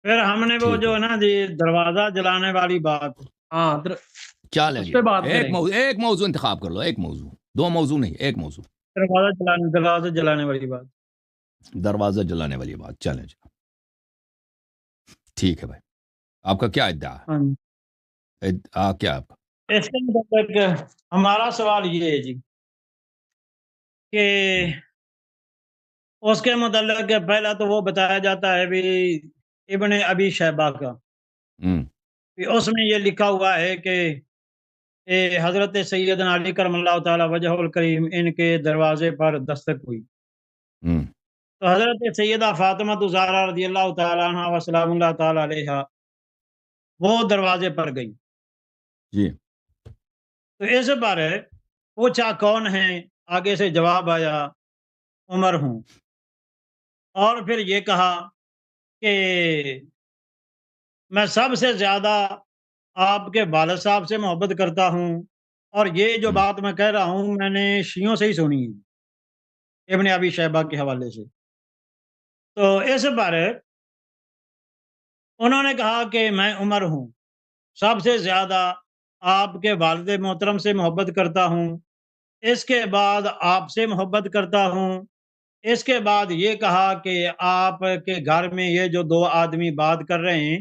پھر ہم نے وہ ٹھیک جو ہے ہے نا جی دروازہ جلانے والی بات ہاں چلیں اس جی پہ بات ایک کریں. ایک موضوع انتخاب کر لو، ایک موضوع، دو موضوع نہیں، ایک موضوع. دروازہ جلانے والی بات. دروازہ جلانے والی بات، چلیں جی ٹھیک ہے بھائی. آپ کا کیا ادعا ہاں جی. ہے؟ کیا آپ کا؟ اس کے مطابق ہمارا سوال یہ ہے جی کہ اس کے متعلق پہلا تو وہ بتایا جاتا ہے بھی ابن ابی شیبہ کا، ہم، اس میں یہ لکھا ہوا ہے کہ حضرت سیدنا علی کرم اللہ تعالی وجہ الکریم ان کے دروازے پر دستک ہوئی. ہم، تو حضرت سیدہ فاطمہ زہرا رضی اللہ تعالی عنہ و سلام اللہ تعالی علیہ وہ دروازے پر گئی. جی تو اس پر پوچھا کون ہے، آگے سے جواب آیا عمر ہوں. اور پھر یہ کہا کہ میں سب سے زیادہ آپ کے والد صاحب سے محبت کرتا ہوں، اور یہ جو ہم، بات میں کہہ رہا ہوں میں نے شیعوں سے ہی سنی ہے، ابن ابی شیبہ کے حوالے سے. تو اس پر انہوں نے کہا کہ میں عمر ہوں، سب سے زیادہ آپ کے والد محترم سے محبت کرتا ہوں، اس کے بعد آپ سے محبت کرتا ہوں. اس کے بعد یہ کہا کہ آپ کے گھر میں یہ جو دو آدمی بات کر رہے ہیں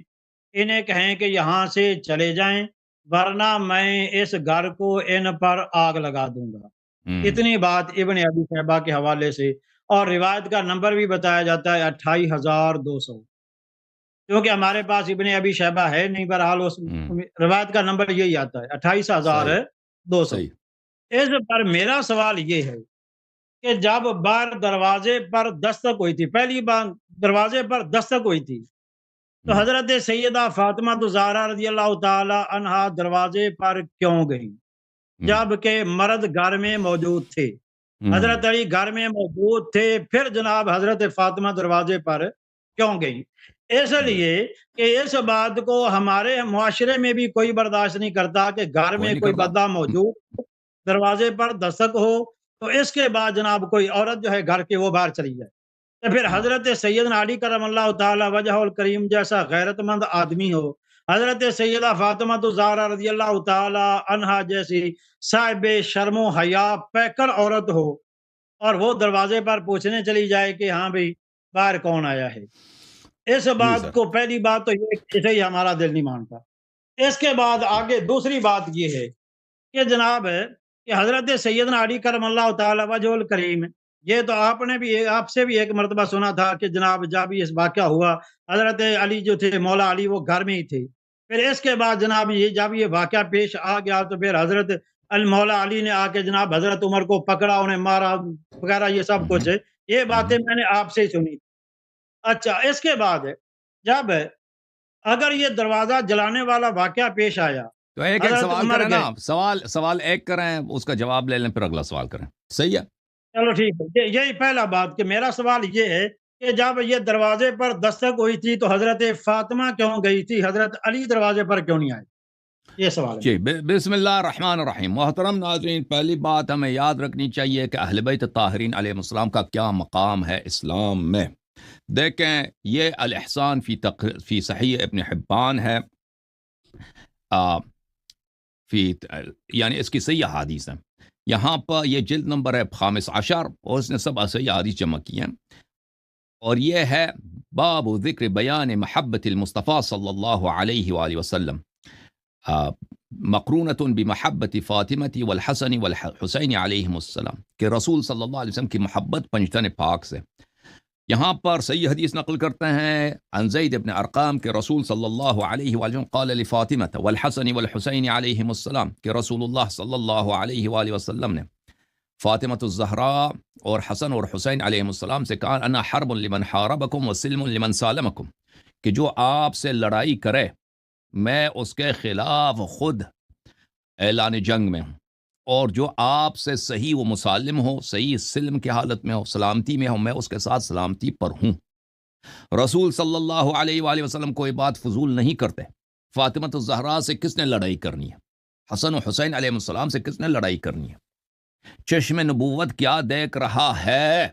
انہیں کہیں کہ یہاں سے چلے جائیں، ورنہ میں اس گھر کو ان پر آگ لگا دوں گا. ہم، اتنی بات ابن ابی شیبہ کے حوالے سے، اور روایت کا نمبر بھی بتایا جاتا ہے 28,200، کیونکہ ہمارے پاس ابن ابی شیبہ ہے نہیں، بہرحال اس ہم، روایت کا نمبر یہی آتا ہے 28,200. صحیح صحیح. اس پر میرا سوال یہ ہے کہ جب بار دروازے پر دستک ہوئی تھی، پہلی بار دروازے پر دستک ہوئی تھی، تو ہم، حضرت سیدہ فاطمہ زہرا رضی اللہ تعالی عنہا دروازے پر کیوں گئیں ہم، جب کہ مرد گھر میں موجود تھے؟ ہم، حضرت علی گھر میں موجود تھے، پھر جناب حضرت فاطمہ دروازے پر کیوں گئیں؟ اس جی لیے کہ اس بات کو ہمارے معاشرے میں بھی کوئی برداشت نہیں کرتا کہ گھر کوئی میں نہیں کوئی کرتا. بندہ موجود ہو، دروازے پر دستک ہو، تو اس کے بعد جناب کوئی عورت جو ہے گھر کے وہ باہر چلی جائے. تو پھر حضرت سیدنا علی کرم اللہ تعالی وجہ الکریم جیسا غیرت مند آدمی ہو، حضرت سیدہ فاطمہ زہرا رضی اللہ تعالی عنہا جیسی صاحب شرم و حیا پیکر عورت ہو، اور وہ دروازے پر پوچھنے چلی جائے کہ ہاں بھئی باہر کون آیا ہے. اس جی بات سر. کو پہلی بات تو یہ اسے ہی ہمارا دل نہیں مانتا. اس کے بعد آگے دوسری بات یہ ہے کہ جناب کہ حضرت سیدنا علی کرم اللہ تعالی وجہ الکریم، یہ تو آپ نے بھی آپ سے بھی ایک مرتبہ سنا تھا کہ جناب جب یہ واقعہ ہوا حضرت علی جو تھے مولا علی وہ گھر میں ہی تھے. پھر اس کے بعد جناب یہ جب یہ واقعہ پیش آ گیا تو پھر حضرت مولا علی نے آ کے جناب حضرت عمر کو پکڑا، انہیں مارا وغیرہ یہ سب کچھ ہے. یہ باتیں میں نے آپ سے ہی سنی. اچھا اس کے بعد جب اگر یہ دروازہ جلانے والا واقعہ پیش آیا، تو ایک ایک حضرت سوال عمر کریں نا گئے. آپ، سوال ایک کریں، اس کا جواب لے لیں، پھر اگلا سوال کریں. صحیح ہے. چلو ٹھیک ہے، یہی پہلا بات کہ میرا سوال یہ ہے کہ جب یہ دروازے پر دستک ہوئی تھی تو حضرت فاطمہ کیوں گئی تھی، حضرت علی دروازے پر کیوں نہیں آئے؟ یہ سوال ہے جی میرا. بسم اللہ الرحمن الرحیم. محترم ناظرین، پہلی بات ہمیں یاد رکھنی چاہیے کہ اہل بیت طاہرین علیہ السلام کا کیا مقام ہے اسلام میں. دیکھیں یہ الاحسان فی صحیح ابن حبان ہے، فی یعنی اس کی صحیح احادیث ہیں. یہاں پر یہ جلد نمبر ہے 15 اور اس نے سب صحیح احادیث جمع کی ہیں، اور یہ ہے باب ذکر بیان محبت المصطفیٰ صلی اللہ علیہ وآلہ وسلم مقرونۃ بمحبت فاطمہ والحسن والحسین علیہم السلام، کہ رسول صلی اللہ علیہ وسلم کی محبت پنجتن پاک سے. یہاں پر صحیح حدیث نقل کرتے ہیں عن زید بن ارقام کہ رسول صلی اللہ علیہ وآلہ وسلم قال لفاطمہ والحسن والحسین علیہم السلام، کہ رسول اللہ صلی اللہ علیہ وآلہ وسلم نے فاطمہ الزہراء اور حسن اور حسین علیہم السلام سے کہا انا حرب لمن حاربکم وسلم لمن سالمکم، کہ جو آپ سے لڑائی کرے میں اس کے خلاف خود اعلان جنگ میں ہوں، اور جو آپ سے صحیح و مسالم ہو، صحیح سلم کی حالت میں ہو، سلامتی میں ہو، میں اس کے ساتھ سلامتی پر ہوں. رسول صلی اللہ علیہ وآلہ وسلم کوئی بات فضول نہیں کرتے. فاطمہ الزہراء سے کس نے لڑائی کرنی ہے؟ حسن و حسین علیہ السلام سے کس نے لڑائی کرنی ہے؟ چشم نبوت کیا دیکھ رہا ہے؟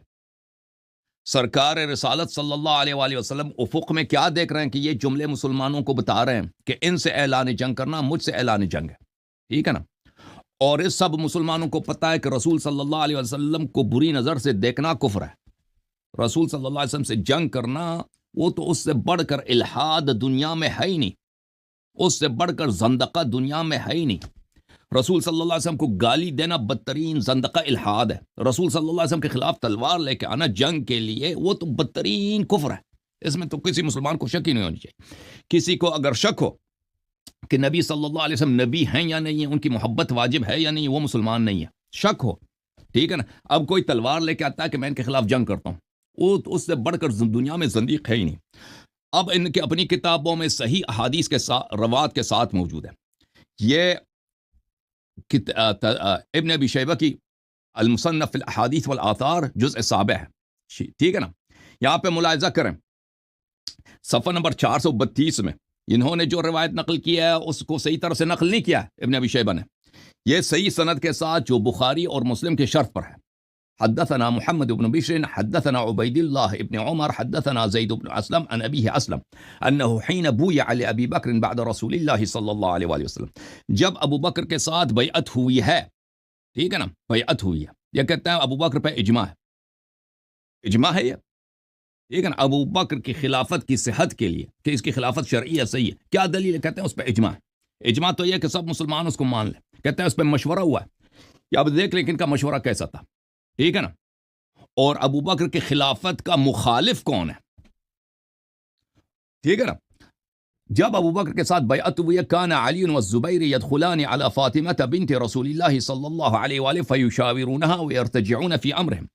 سرکار رسالت صلی اللہ علیہ وآلہ وسلم افق میں کیا دیکھ رہے ہیں کہ یہ جملے مسلمانوں کو بتا رہے ہیں کہ ان سے اعلان جنگ کرنا مجھ سے اعلان جنگ ہے، ٹھیک ہے نا؟ اور اس سب مسلمانوں کو پتہ ہے کہ رسول صلی اللہ علیہ وسلم کو بری نظر سے دیکھنا کفر ہے، رسول صلی اللہ علیہ وسلم سے جنگ کرنا وہ تو اس سے بڑھ کر الحاد دنیا میں ہے ہی نہیں، اس سے بڑھ کر زندقہ دنیا میں ہے ہی نہیں۔ رسول صلی اللہ علیہ وسلم کو گالی دینا بدترین زندقہ الحاد ہے، رسول صلی اللہ علیہ وسلم کے خلاف تلوار لے کے آنا جنگ کے لیے وہ تو بدترین کفر ہے، اس میں تو کسی مسلمان کو شک ہی نہیں ہونی چاہیے۔ کسی کو اگر شک ہو کہ نبی صلی اللہ علیہ وسلم نبی ہیں یا نہیں ہیں، ان کی محبت واجب ہے یا نہیں، وہ مسلمان نہیں ہے، شک ہو، ٹھیک ہے نا؟ اب کوئی تلوار لے کے آتا ہے کہ میں ان کے خلاف جنگ کرتا ہوں، وہ تو اس سے بڑھ کر دنیا میں زندیق ہے ہی نہیں۔ اب ان کے اپنی کتابوں میں صحیح احادیث کے ساتھ روایت کے ساتھ موجود ہے، یہ ابن ابی شیبہ کی المصنف الاحادیث والآثار جزء 7 ہے، ٹھیک ہے نا؟ یہاں پہ ملاحظہ کریں صفحہ نمبر 432 میں انہوں نے جو روایت نقل کیا ہے اس کو صحیح طرح سے نقل نہیں کیا ہے ابن ابی شیبہ نے، یہ صحیح سند کے ساتھ جو بخاری اور مسلم کے شرط پر ہے۔ حدثنا محمد بن بشر حدثنا عبید اللہ ابن عمر حدثنا زید بن اسلم عن ابیہ اسلم انه حين بویع لابی بکر بعد رسول اللہ صلی اللہ علیہ وآلہ وسلم، جب ابو بکر کے ساتھ بیعت ہوئی ہے، ٹھیک ہے نا؟ بیعت ہوئی ہے، یہ کہتے ہیں ابو بکر پہ اجماع ہے، اجماع ہے یہ، ٹھیک ہے نا؟ ابو بکر کی خلافت کی صحت کے لیے کہ اس کی خلافت شرعی ہے، صحیح ہے، کیا دلیل ہے؟ کہتے ہیں اس پہ اجماع ہے۔ اجماع تو یہ کہ سب مسلمان اس کو مان لیں، کہتے ہیں اس پہ مشورہ ہوا ہے، اب دیکھ لیں کہ ان کا مشورہ کیسا تھا، ٹھیک ہے نا؟ اور ابو بکر کی خلافت کا مخالف کون ہے، ٹھیک ہے نا؟ جب ابو بکر کے ساتھ بیعت ہوئی ہے، کان علی والزبیر يدخلان على فاطمہ بنت رسول اللہ صلی اللہ علیہ وآلہ فیشاورونها ویرتجعون فی امرهم،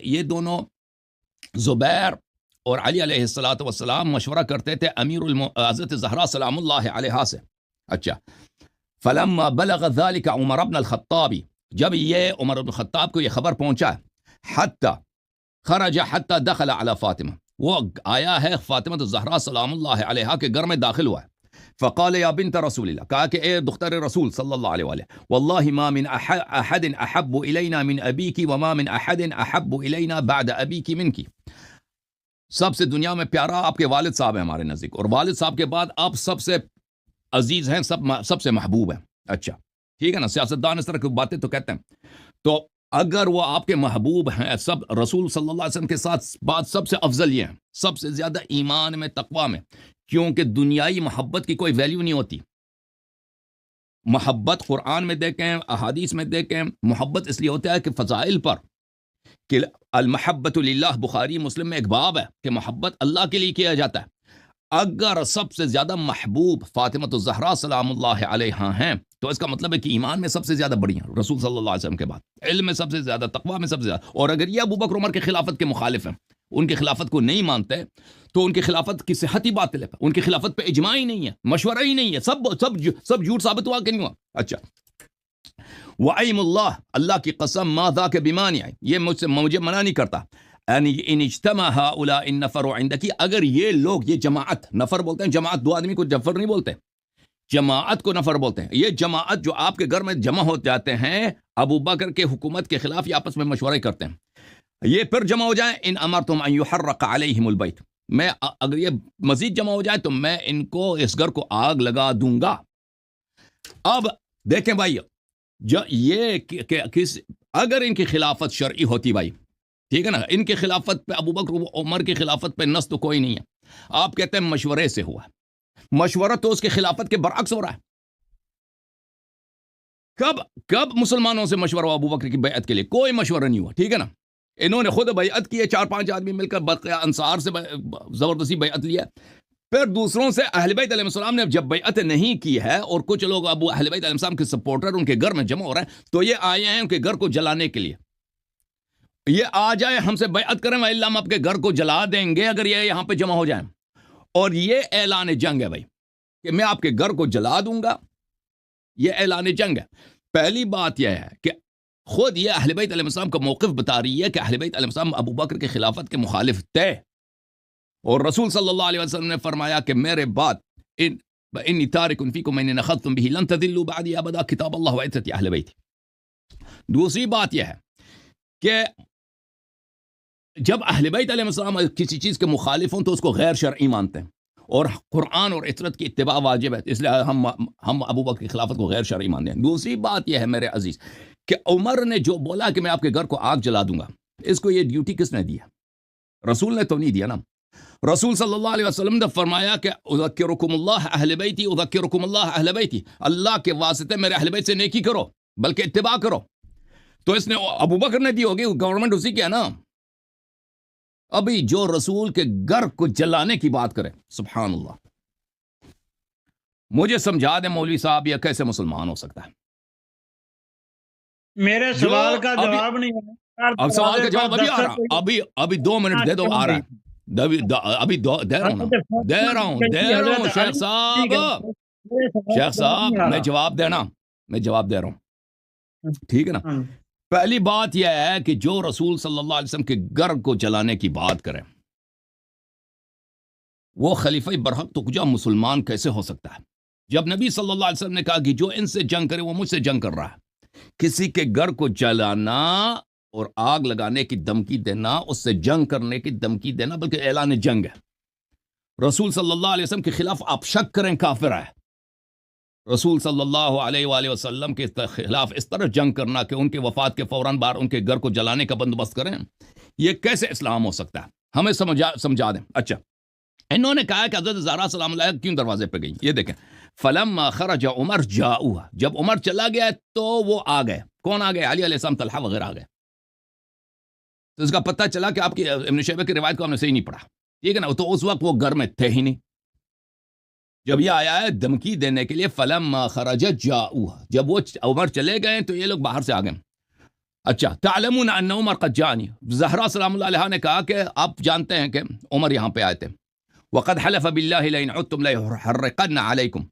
یہ دونوں زبیر اور علی علیہ السلام مشورہ کرتے تھے امیر حضرت زہرا سلام اللہ علیہ سے۔ اچھا، فلما بلغ ذلك عمر بن الخطاب، جب یہ عمر بن الخطاب کو یہ خبر پہنچا، حتی خرج حتی دخل علی فاطمہ، وہ آیا ہے فاطمہ زہرا سلام اللہ علیہ کے گھر میں داخل ہوا ہے، فقال یا بنت رسول اللہ، کہا کہ اے دختر رسول صلی اللہ علیہ وآلہ، واللہ ما من احد احب الینا من ابیک وما من احد احب الینا بعد ابیک منک، سب سے دنیا میں پیارا آپ کے والد صاحب ہیں ہمارے نزدیک، اور والد صاحب کے بعد آپ سب سے عزیز ہیں، سب سے محبوب ہیں۔ اچھا، ٹھیک ہے نا؟ سیاستدان اس طرح کی باتیں تو کہتے ہیں، تو اگر وہ آپ کے محبوب ہیں، سب رسول صلی اللہ علیہ وسلم کے ساتھ بات سب سے افضل یہ ہیں، سب سے زیادہ ایمان میں تقوی میں، کیونکہ دنیائی محبت کی کوئی ویلیو نہیں ہوتی۔ محبت قرآن میں دیکھیں، احادیث میں دیکھیں، محبت اس لیے ہوتا ہے کہ فضائل پر، کہ المحبت للہ، بخاری مسلم میں ایک باب ہے کہ محبت اللہ کے لیے کیا جاتا ہے۔ اگر سب سے زیادہ محبوب فاطمہ الزہرا سلام اللہ علیہ ہیں تو اس کا مطلب ہے کہ ایمان میں سب سے زیادہ بڑی ہیں رسول صلی اللہ علیہ وسلم کے بعد، علم میں سب سے زیادہ، تقوی میں سب سے زیادہ۔ اور اگر یہ ابو بکر عمر کے خلافت کے مخالف ہیں، ان کی خلافت کو نہیں مانتے، تو ان کی خلافت کی صحت ہی باطل ہے، ان کی خلافت پہ اجماع ہی نہیں ہے، مشورہ ہی نہیں ہے، سب جھوٹ ثابت ہوا کہ نہیں ہوا۔ اچھا، وَأَيْمُ اللَّهِ، اللہ کی قسم، ما ذاک بمانع، یہ مجھے منع نہیں کرتا، ان اجتمع هؤلاء النفر عندك، اگر یہ لوگ، یہ جماعت، نفر بولتے ہیں جماعت، دو آدمی کو جفر نہیں بولتے، جماعت کو نفر بولتے ہیں، یہ جماعت جو آپ کے گھر میں جمع ہو جاتے ہیں ابو بکر کے حکومت کے خلاف، یہ آپس میں مشورے کرتے ہیں، یہ پھر جمع ہو جائیں، ان امرتم ان يحرق عليهم البيت، میں اگر یہ مزید جمع ہو جائے تو میں ان کو، اس گھر کو آگ لگا دوں گا۔ اب دیکھیں بھائی، اگر ان کی خلافت شرعی ہوتی بھائی، ٹھیک ہے نا، ان کی خلافت پہ، ابو بکر عمر کی خلافت پہ نص تو کوئی نہیں ہے، آپ کہتے ہیں مشورے سے ہوا، مشورہ تو اس کی خلافت کے برعکس ہو رہا ہے۔ کب مسلمانوں سے مشورہ ہوا ابو بکر کی بیعت کے لیے؟ کوئی مشورہ نہیں ہوا، ٹھیک ہے نا؟ انہوں نے خود بیعت کی ہے، 4-5 آدمی مل کر بقیہ انصار سے زبردستی بیعت لیا، پھر دوسروں سے اہل بیت علیہ السلام نے جب بیعت نہیں کی ہے، اور کچھ لوگ ابو اہل بیت علیہ السلام کے سپورٹر ان کے گھر میں جمع ہو رہے ہیں، تو یہ آئے ہیں ان کے گھر کو جلانے کے لیے، یہ آ جائے ہم سے بیعت کریں، وَإِلَّا ہم آپ کے گھر کو جلا دیں گے اگر یہ یہاں پہ جمع ہو جائیں، اور یہ اعلان جنگ ہے بھائی، کہ میں آپ کے گھر کو جلا دوں گا، یہ اعلان جنگ ہے۔ پہلی بات یہ ہے کہ خود یہ اہل بیت علیہ السلام کا موقف بتا رہی ہے کہ اہل بیت علیہ السلام ابو بکر کے خلافت کے مخالف تھے، اور رسول صلی اللہ علیہ وسلم نے فرمایا کہ میرے بعد انی تارک فیکم من اخذتم به لن تضلوا بعدی ابدا، کتاب اللہ و عترتی اہل بیت۔ دوسری بات یہ ہے کہ جب اہل بیت علیہ السلام کسی چیز کے مخالف ہوں تو اس کو غیر شرعی مانتے ہیں، اور قرآن اور عطرت کی اتباع واجب ہے، اس لیے ہم ابو بکر کی خلافت کو غیر شرعی مانتے ہیں۔ دوسری بات یہ ہے میرے عزیز کہ عمر نے جو بولا کہ میں آپ کے گھر کو آگ جلا دوں گا، اس کو یہ ڈیوٹی کس نے دیا؟ رسول نے تو نہیں دیا نا۔ رسول صلی اللہ علیہ وسلم نے فرمایا کہ اذکرکم اللہ اہل بیتی، اذکرکم اللہ اہل بیتی، اللہ کے واسطے میرے اہل بیت سے نیکی کرو، بلکہ اتباع کرو۔ تو اس نے ابو بکر نے دی ہوگی، گورنمنٹ اسی کی ہے نا۔ ابھی جو رسول کے گھر کو جلانے کی بات کرے، سبحان اللہ، مجھے سمجھا دیں مولوی صاحب یہ کیسے مسلمان ہو سکتا ہے؟ میرے سوال کا جواب نہیں ہے۔ اب سوال کا جواب ابھی آ رہا، ابھی 2 منٹ دے دو، آ رہا ہے، ابھی دے رہا ہوں شیخ صاحب میں جواب دے رہا ہوں، ٹھیک ہے نا۔ پہلی بات یہ ہے کہ جو رسول صلی اللہ علیہ وسلم کے گھر کو جلانے کی بات کرے وہ خلیفہ برحق تو کجا مسلمان کیسے ہو سکتا ہے؟ جب نبی صلی اللہ علیہ وسلم نے کہا کہ جو ان سے جنگ کرے وہ مجھ سے جنگ کر رہا ہے، کسی کے گھر کو جلانا اور آگ لگانے کی دھمکی دینا، اس سے جنگ کرنے کی دھمکی دینا بلکہ اعلان جنگ ہے۔ رسول صلی اللہ علیہ وسلم کے خلاف آپ شک کریں کافر ہے۔ رسول صلی اللہ علیہ وآلہ وسلم کے خلاف اس طرح جنگ کرنا کہ ان کے وفات کے فوراً بعد ان کے گھر کو جلانے کا بندوبست کریں، یہ کیسے اسلام ہو سکتا ہے؟ ہمیں سمجھا دیں۔ اچھا، انہوں نے کہا کہ حضرت زہرا سلام اللہ کیوں دروازے پہ گئی؟ یہ دیکھیں، فلما خرج عمر جاؤها، جب عمر چلا گیا تو وہ آ گئے۔ کون آ گئے؟ علی علیہ السلام، طلحہ وغیرہ آ گئے۔ تو اس کا پتہ چلا کہ آپ کی ابن شیبہ کی روایت کو ہم نے صحیح نہیں پڑھا، ٹھیک ہے نا۔ تو اس وقت وہ گھر میں تھے ہی نہیں، جب یہ آیا ہے دھمکی دینے کے لیے، فلما خرج جاؤها، جب وہ عمر چلے گئے تو یہ لوگ باہر سے آ گئے۔ اچھا، تعلمون ان عمر قد جانی، زہرا سلام اللہ علیہ نے کہا کہ آپ جانتے ہیں کہ عمر یہاں پہ آئے تھے۔ وقد حلف بالله لئن عدتم ليحرقن عليكم،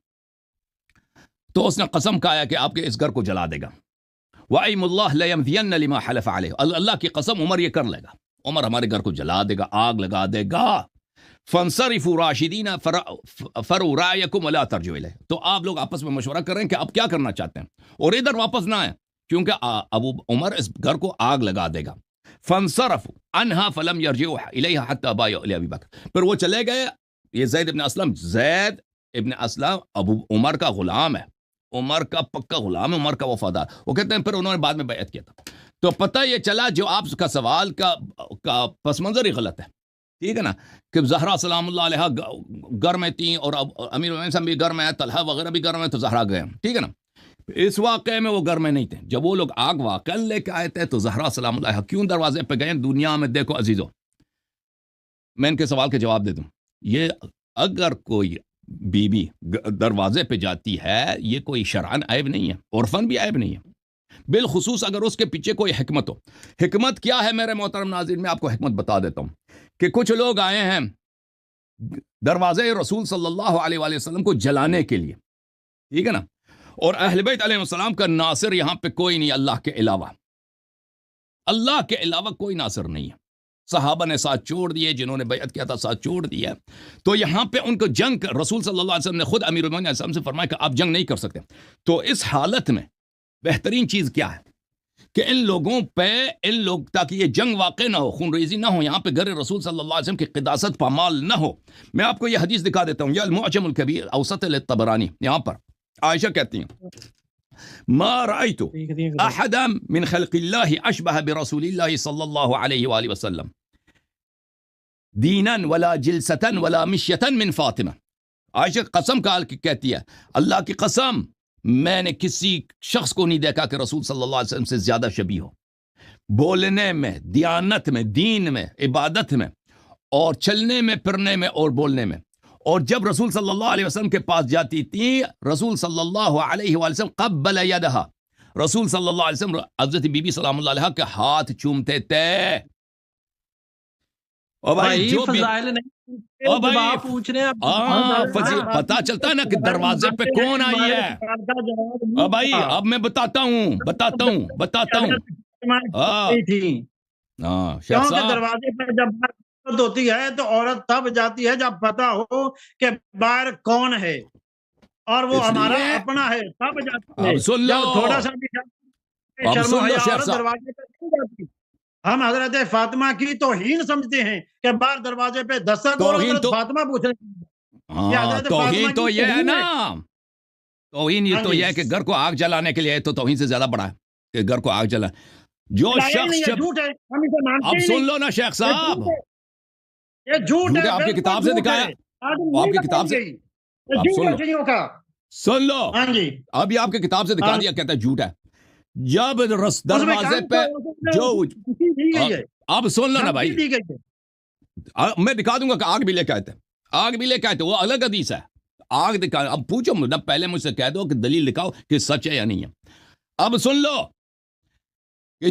تو اس نے قسم کھایا کہ آپ کے اس گھر کو جلا دے گا۔ وَأَيْمُ اللَّهِ لَيَمْضِيَنَّ لِمَا حَلَفَ عَلَيْهِ، اللہ کی قسم عمر یہ کر لے گا، عمر ہمارے گھر کو جلا دے گا، آگ لگا دے گا۔ فَانصَرِفُوا رَاشِدِينَ فَرُوا رَأْيَكُمْ وَلَا تَرْجِعُوا إِلَيْهِ، تو آپ لوگ آپس میں مشورہ کر رہے ہیں کہ آپ کیا کرنا چاہتے ہیں اور ادھر واپس نہ آئیں، کیونکہ ابو عمر اس گھر کو آگ لگا دے گا۔ فَانصَرَفُوا عَنْهَا فَلَمْ يَرْجِعُوا إِلَيْهَا حَتَّى بَايَعُوا لِأَبِي بَكْرٍ، پھر وہ چلے گئے۔ یہ زید ابن اسلم ابو عمر کا غلام ہے، عمر کا پکا غلام ہے، عمر کا وفادار۔ وہ کہتے ہیں پھر انہوں نے بعد میں بیعت کیا تھا۔ تو پتہ یہ چلا جو آپ کا سوال کا پس منظر ہی غلط ہے، ٹھیک ہے نا، کہ زہرا سلام اللہ علیہ گھر میں تھیں اور امیر المومنین بھی گھر میں ہے، طلحہ وغیرہ بھی گھر میں، تو زہرا گئے، ٹھیک ہے نا۔ اس واقعے میں وہ گھر میں نہیں تھے، جب وہ لوگ آگ واقع لے کے آئے تھے تو زہرا سلام اللہ کیوں دروازے پہ گئے؟ دنیا میں دیکھو عزیزو، میں ان کے سوال کے جواب دے دوں، یہ اگر کوئی بی بی دروازے پہ جاتی ہے یہ کوئی شرعن عیب نہیں ہے، عرفن بھی عیب نہیں ہے، بالخصوص اگر اس کے پیچھے کوئی حکمت ہو۔ حکمت کیا ہے میرے محترم ناظرین؟ میں آپ کو حکمت بتا دیتا ہوں کہ کچھ لوگ آئے ہیں دروازے رسول صلی اللہ علیہ وآلہ وسلم کو جلانے کے لیے، ٹھیک ہے نا، اور اہل بیت علیہ السلام کا ناصر یہاں پہ کوئی نہیں اللہ کے علاوہ، اللہ کے علاوہ کوئی ناصر نہیں ہے۔ صحابہ نے ساتھ چھوڑ دیے، جنہوں نے بیعت کیا تھا ساتھ چھوڑ دیا، تو یہاں پہ ان کو جنگ رسول صلی اللہ علیہ وسلم نے خود امیر المومنین علیہ السلام سے فرمایا کہ آپ جنگ نہیں کر سکتے۔ تو اس حالت میں بہترین چیز کیا ہے کہ ان لوگوں پہ تاکہ یہ جنگ واقع نہ ہو، خون ریزی نہ ہو، یہاں پہ گھر رسول صلی اللہ علیہ وسلم کی قداست پامال نہ ہو۔ میں آپ کو یہ حدیث دکھا دیتا ہوں، یہ المعجم الکبیر اوسط للطبرانی، یہاں پر عائشہ کہتی ہیں ما رأيت احدا من خلق الله اشبه برسول الله صلی اللہ علیہ وآلہ وسلم دینا ولا جلستا ولا مشیتا من فاطمہ۔ عائشہ قسم کہتی ہے، اللہ کی قسم میں نے کسی شخص کو نہیں دیکھا کہ رسول صلی اللہ علیہ وسلم سے زیادہ شبیہ ہو، بولنے میں، دیانت میں، دین میں، عبادت میں، اور چلنے میں، پھرنے میں اور بولنے میں۔ اور جب رسول صلی اللہ علیہ وسلم کے پاس جاتی تھی، رسول صلی اللہ علیہ وآلہ وسلم قبل یدہا، رسول صلی اللہ علیہ وسلم حضرت بی بی سلام اللہ علیہ کے ہاتھ چومتے تھے۔ اور بھائی جو پوچھ رہے ہیں پتا چلتا ہے نا کہ دروازے پہ کون آئی ہے۔ اور بھائی اب میں بتاتا ہوں دروازے پہ جب ہوتی ہے تو عورت تب جاتی ہے جب پتا ہو کہ باہر کون ہے اور وہ ہمارا اپنا ہے، تب جاتی ہے۔ سن لو، تھوڑا سا بھی دروازے پہ نہیں جاتی۔ ہم حضرت فاطمہ کی توہین سمجھتے ہیں کہ باہر دروازے پہ دستک اور توہین حضرت تو فاطمہ پوچھ رہے ہیں. یہ ہاں حضرت توہین فاطمہ تو کی یہ ہے توہین نا، توہین یہ ہاں تو جی، یہ ہے کہ گھر کو آگ جلانے کے لیے ہے، تو توہین سے زیادہ بڑا ہے کہ گھر کو آگ جلا. جو لایا ہی شخص نہیں، یہ جھوٹ ہے، ہم اسے مانتے اب ہی سن نہیں. لو نا شیخ یہ صاحب، جھوٹ ہے، یہ جھوٹ جھوٹ ہے، ہے آپ کی بالکل کتاب سے جھوٹ دکھایا، ہے. آدمی آپ نہیں کی کتاب بتائیں سے، گے، یہ اب جھوٹ سن ہے لو، چڑیوں کا. سن لو، ہاں جی، اب یہ آپ کی کتاب سے دکھا ہاں دیا، جی. کہتا ہے جھوٹ ہے. جب اس میں دروازے کہاں پہ جو دی گئی ہے، اب سن لو نا دھمکی بھائی، دی گئی ہے. میں دکھا دوں گا کہ آگ بھی لے کے آئے تھے، آگ بھی لے کے آئے تھے، وہ الگ حدیث ہے. آگ دکھا، اب پوچھو مجھے، پہلے مجھ سے کہہ دو کہ دلیل دکھاؤ کہ سچ ہے یا نہیں ہے. اب سن لو کہ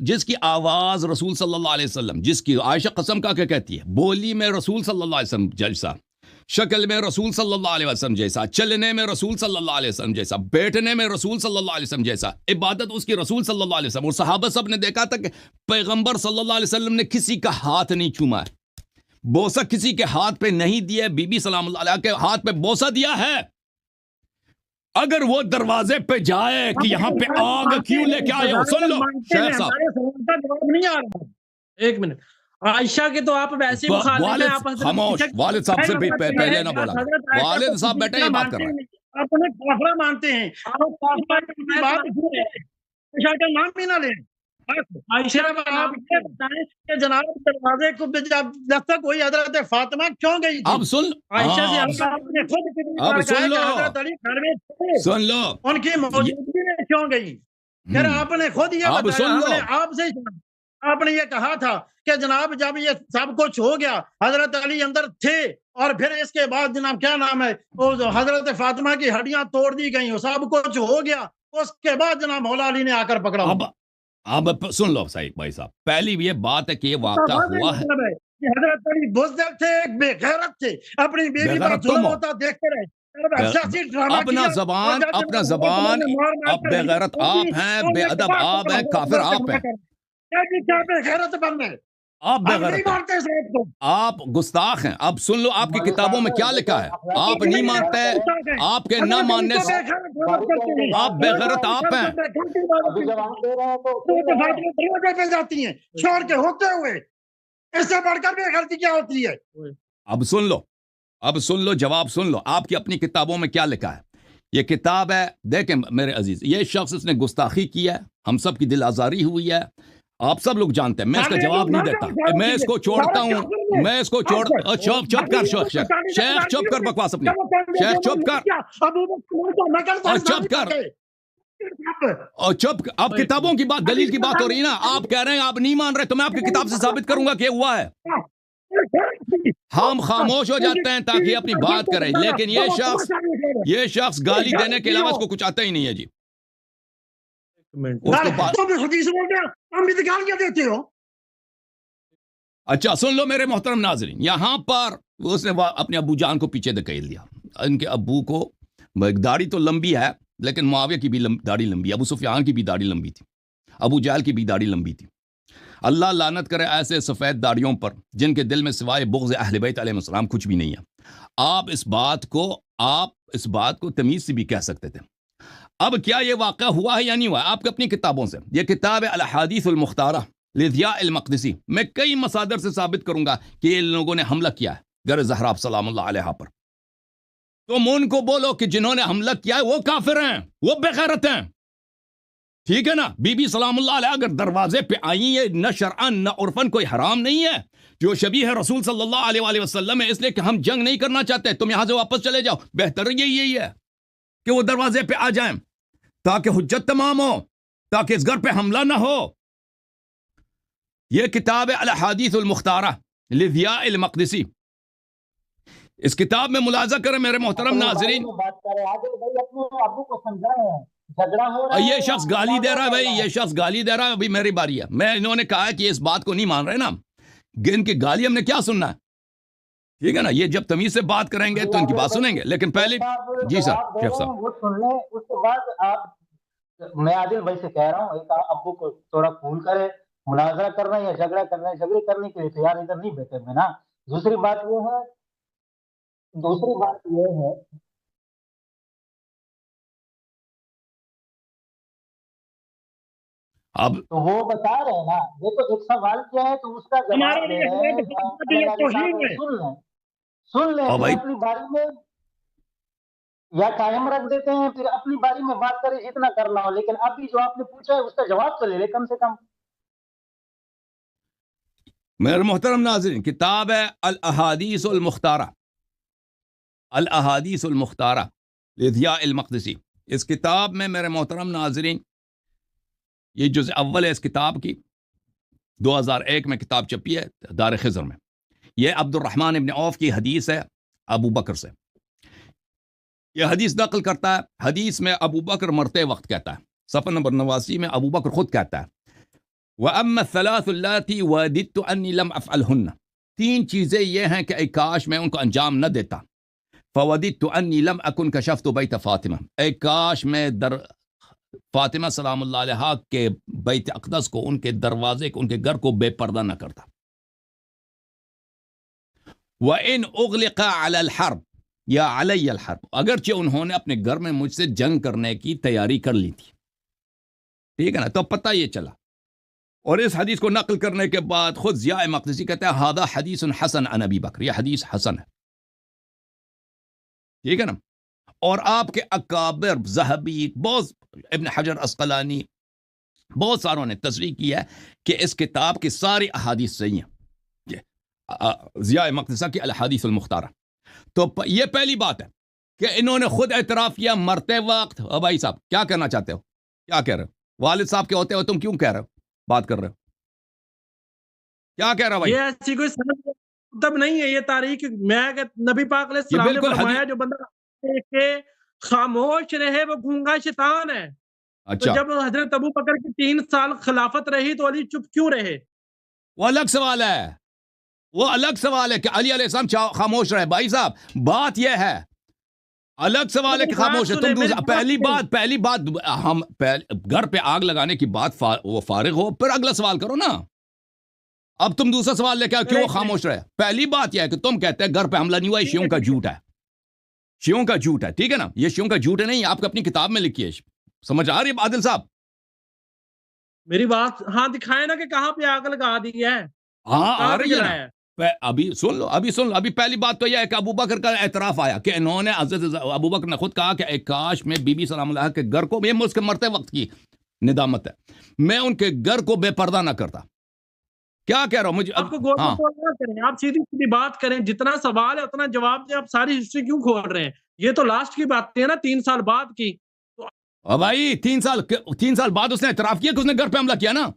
جس کی آواز رسول صلی اللہ علیہ وسلم، جس کی عائشہ قسم کا کہتی ہے، بولی میں رسول صلی اللہ علیہ وسلم جیسا، شکل میں رسول صلی اللہ علیہ وسلم جیسا، چلنے میں رسول صلی اللہ علیہ وسلم جیسا، بیٹھنے میں رسول صلی اللہ علیہ وسلم جیسا، عبادت اس کی رسول صلی اللہ علیہ وسلم. اور صحابہ سب نے دیکھا تھا کہ پیغمبر صلی اللہ علیہ وسلم نے کسی کا ہاتھ نہیں چوما ہے، بوسہ کسی کے ہاتھ پہ نہیں دیا. بی بی سلام اللہ علیہ کے ہاتھ پہ بوسہ دیا ہے. اگر وہ دروازے پہ جائے کہ یہاں پہ آگ کیوں لے کے آئے ہو، سن لو شیخ صاحب، ہمارے سوال کا جواب نہیں آ رہا. ایک منٹ، عائشہ کے تو آپ ویسے ہی مخالف ہیں. والد آپ حضرت خاموش، والد صاحب سے بھی پہلے نہ بولا حضرت کریں، عائشہ کو والد صاحب بیٹا یہ بات کر مانتے رہا ہی ہے. نہیں، اپنے کافرہ مانتے ہیں. آپ کافرہ کی بات کیوں ہے؟ عائشہ کا نام ہی نہ لیں. عائشہ کا آپ یہ بتائیں کہ جناب دروازے کو جب تک کوئی حضرت فاطمہ کیوں گئی تھی؟ اب سن، عائشہ سے ہاں آپ نے خود کتنی اب بار کہا سن ہے لو، کہ حضرت علی گھر میں تھے، سن لو، ان کی موجودگی میں کیوں گئی؟ پھر آپ نے خود یہ اب بتایا، سن ہم لو، نے آپ سے ہی سنا، آپ نے یہ کہا تھا کہ جناب جب یہ سب کچھ ہو گیا حضرت علی اندر تھے، اور پھر اس کے بعد جناب کیا نام ہے وہ حضرت فاطمہ کی ہڈیاں توڑ دی گئیں، سب کچھ ہو گیا، اس کے بعد جناب مولا علی نے آ کر پکڑا. اب سن لو صحیح بھائی صاحب، پہلی یہ بات ہے کہ یہ واقعہ ہوا ہے. مطلب ہے کہ حضرت علی بزدل تھے، ایک بے غیرت تھے، اپنی بیوی پر بغیرت ظلم تم ہو، ہوتا دیکھتے رہے، سیاسی ڈرامہ اپنا کیا، اور زبان، جب اپنا جناب زبان، مسلمانوں نے مار مار اب کر بے ہڈیاں غیرت توڑ دی، آپ ہیں، تو بے یہ ادب کہا کہ آپ ہیں، اللہ کافر اکبر آپ کہنا ہیں، کر کیا جی کیا بے غیرت بن گئے. آپ بے ہم نہیں غیرت ہیں، مانتے صاحب کو. آپ گستاخ ہیں. اب سن لو آپ کی کتابوں میں کیا لکھا ہے، آپ نہیں مانتے، آپ کے نہ حضرت علی ماننے کو سے بے غیرت کرتے ہیں. آپ بے غیرت آپ ہیں. دروازے پہ جاتی ہیں شور کے ہوتے ہوئے، اس سے بڑھ کر بے غیرتی کیا ہوتی ہے؟ اب سن لو، اب سن لو، جواب سن لو، آپ کی اپنی کتابوں میں کیا لکھا ہے. یہ کتاب ہے، دیکھیں میرے عزیز، یہ شخص اس نے گستاخی کی ہے، ہم سب کی دل آزاری ہوئی ہے، آپ سب لوگ جانتے ہیں، میں اس کا جواب نہیں دیتا، میں اس کو چھوڑتا ہوں، میں اس کو چپ کر شیخ چپ کر بکواس اپنی، شیخ چپ کر، اور چپ کر، اور چپ. اب کتابوں کی بات، دلیل کی بات ہو رہی ہے نا، آپ کہہ رہے ہیں آپ نہیں مان رہے، تو میں آپ کی کتاب سے ثابت کروں گا کہ یہ ہوا ہے. ہم خاموش ہو جاتے ہیں تاکہ اپنی بات کریں، لیکن یہ شخص گالی دینے کے علاوہ اس کو کچھ آتا ہی نہیں ہے جی. اس کو بات، ہم بھی گالیاں دیتے ہو. اچھا سن لو میرے محترم ناظرین، یہاں پر اس نے اپنے ابو جان کو پیچھے دھکیل دیا. ان کے ابو کو داڑھی تو لمبی ہے، لیکن معاویہ کی بھی داڑھی لمبی، ابو سفیان کی بھی داڑھی لمبی تھی، ابو جہل کی بھی داڑھی لمبی تھی. اللہ لعنت کرے ایسے سفید داڑھیوں پر جن کے دل میں سوائے بغض اہل بیت علیہ السلام کچھ بھی نہیں ہے. آپ اس بات کو تمیز سے بھی کہہ سکتے تھے. اب کیا یہ واقعہ ہوا ہے یا نہیں ہوا ہے؟ آپ کی اپنی کتابوں سے، یہ کتاب ہے الاحادیث المختارہ لضیاء المقدسی، میں کئی مصادر سے ثابت کروں گا کہ یہ لوگوں نے حملہ کیا ہے گھر زہرا سلام اللہ علیہا پر. تم ان کو بولو کہ جنہوں نے حملہ کیا ہے وہ کافر ہیں، وہ بے غیرت ہیں، ٹھیک ہے نا. بی بی سلام اللہ علیہ اگر دروازے پہ آئی ہے، نہ شرعن نہ عرفن کوئی حرام نہیں ہے، جو شبیہ رسول صلی اللہ علیہ وآلہ وسلم ہے، اس لیے کہ ہم جنگ نہیں کرنا چاہتے، تم یہاں سے واپس چلے جاؤ. بہتر یہی ہے کہ وہ دروازے پہ آ جائیں تاکہ حجت تمام ہو، تاکہ اس گھر پہ حملہ نہ ہو. یہ کتاب ہے الاحادیث المختارہ لضیاء المقدسی. اس کتاب میں ملاحظہ کریں میرے محترم ناظرین، یہ شخص گالی دے رہا ہے بھائی، یہ شخص گالی دے رہا ہے. ابھی میری باری ہے، میں انہوں نے کہا کہ اس بات کو نہیں مان رہے نا، ان کی گالی ہم نے کیا سننا ہے، ٹھیک ہے نا. یہ جب تمیز سے بات کریں گے تو ان کی بات سنیں گے، لیکن پہلے جی سر شیخ صاحب، وہ سن لیں. اس کے بعد آپ، میں عادل بھائی سے کہہ رہا ہوں، ایک ابو کو تھوڑا فون کرے، مناظرہ کرنا یا جھگڑا کرنا ہے، جھگڑے کرنے کے لیے تیار ادھر نہیں بیٹھے میں نا. دوسری بات یہ ہے اب تو وہ بتا رہے ہیں نا، دیکھو ایک سوال کیا ہے تو اس کا ہمارے جواب دے لیے رہے ہیں حضرت فاطمہ علی یہ علی صاحب، توہین ہے. سن لیں اور پھر بھائی اپنی باری میں یا قائم رکھ دیتے ہیں، پھر اپنی باری میں بات کریں جتنا کرنا ہو، لیکن ابھی جو آپ نے پوچھا ہے اس کا جواب تو لے لے کم سے کم. میرے محترم ناظرین، کتاب ہے الاحادیث المختارہ، الاحادیث المختارہ لضیاء المقدسی. اس کتاب میں میرے محترم ناظرین یہ جزء اول ہے اس کتاب کی، 2001 میں کتاب چھپی ہے دار خضر میں. یہ عبد الرحمن ابن عوف کی حدیث ہے ابو بکر سے. یہ حدیث نقل کرتا ہے. حدیث میں ابو بکر مرتے وقت کہتا ہے، صفحہ نمبر 89 میں ابو بکر خود کہتا ہے وَأَمَّا الثَّلَاثُ اللَّاتِي وَدِدتُّ أَنِّي لَمْ أَفْعَلْهُنَّ. تین چیزیں یہ ہیں کہ اے کاش میں ان کو انجام نہ دیتا. فَوَدِدتُّ أَنِّي لَمْ أَكُنْ كَشَفْتُ بَيْتَ فاطمہ. اے کاش میں فاطمہ سلام اللہ علیہا کے بیت اقدس کو، ان کے دروازے کو، ان کے گھر کو بے پردہ نہ کرتا. وَإِنْ أُغْلِقَ عَلَى الْحَرْبِ یا عَلَيَّ الْحَرْبِ. اگرچہ انہوں نے اپنے گھر میں مجھ سے جنگ کرنے کی تیاری کر لی تھی. ٹھیک ہے نا، تو پتہ یہ چلا. اور اس حدیث کو نقل کرنے کے بعد خود ضیاء مقدسی کہتا ہے ھذا حدیث حسن عن ابی بکر. یہ حدیث حسن ہے. ٹھیک ہے نا. اور آپ کے اکابر ذہبی، بہت، ابن حجر عسقلانی، بہت ساروں نے تصریح کی ہے کہ اس کتاب کی ساری احادیث صحیح ہیں. ضیاء مقدسہ کی الاحادیث المختارہ. تو یہ پہلی بات ہے کہ انہوں نے خود اعتراف کیا مرتے وقت. بھائی صاحب کیا کرنا چاہتے ہو؟ کیا کہہ رہے ہو؟ والد صاحب کے ہوتے ہو تم کیوں کہہ رہے ہو، بات کر رہے ہو؟ کیا کہہ رہا ہو بھائی؟ یہ ایسی کوئی سند تب نہیں ہے، یہ تاریخ میں کہ نبی پاک علیہ یہ السلام نے بالکل فرمایا جو بندہ کہ خاموش رہے وہ گونگا شیطان ہے. تو اچھا، جب حضرت ابو بکر کی 3 سال خلافت رہی تو علی چپ کیوں رہے؟ وہ الگ سوال ہے، وہ الگ سوال ہے کہ علی علیہ السلام خاموش رہے. بھائی صاحب بات یہ ہے، الگ سوال ہے کہ خاموش ہے. تم پہلی بات ہم گھر پہ آگ لگانے کی بات وہ فارغ ہو، پھر اگلا سوال کرو نا. اب تم دوسرا سوال لے کے کیوں وہ خاموش رہے؟ پہلی بات یہ ہے کہ تم کہتے ہیں گھر پہ حملہ نہیں ہوا، یہ شیعوں کا جھوٹ ہے. شیعوں کا جھوٹ ہے. ٹھیک ہے نا، یہ شیعوں کا جھوٹ ہے، نہیں آپ کو اپنی کتاب میں لکھی ہے. سمجھ آ رہی ہے عادل صاحب؟ میری بات ہاں دکھائے نا کہ کہاں پہ آگ لگا دی ہے. ہاں آ رہی ہے نا. ابھی سن لو. ابھی پہلی بات تو یہ ہے کہ ابو بکر کا اعتراف آیا کہ انہوں نے، حضرت ابو بکر نے خود کہا کہ اے کاش میں بی بی سلام اللہ کے گھر کو، یہ اس کے مرتے وقت کی ندامت ہے، میں ان کے گھر کو بے پردہ نہ کرتا. کیا کہہ رہا ہوں مجھے؟ آپ کو غور و نہ کریں، آپ سیدھی سیدھی بات کریں. جتنا سوال ہے اتنا جواب دیں. آپ ساری ہسٹری کیوں کھول رہے ہیں؟ یہ تو لاسٹ کی بات ہے نا، 3 سال بعد کی. بھائی 3 سال بعد اس نے اعتراف کیا کہ اس نے گھر پہ حملہ کیا نا.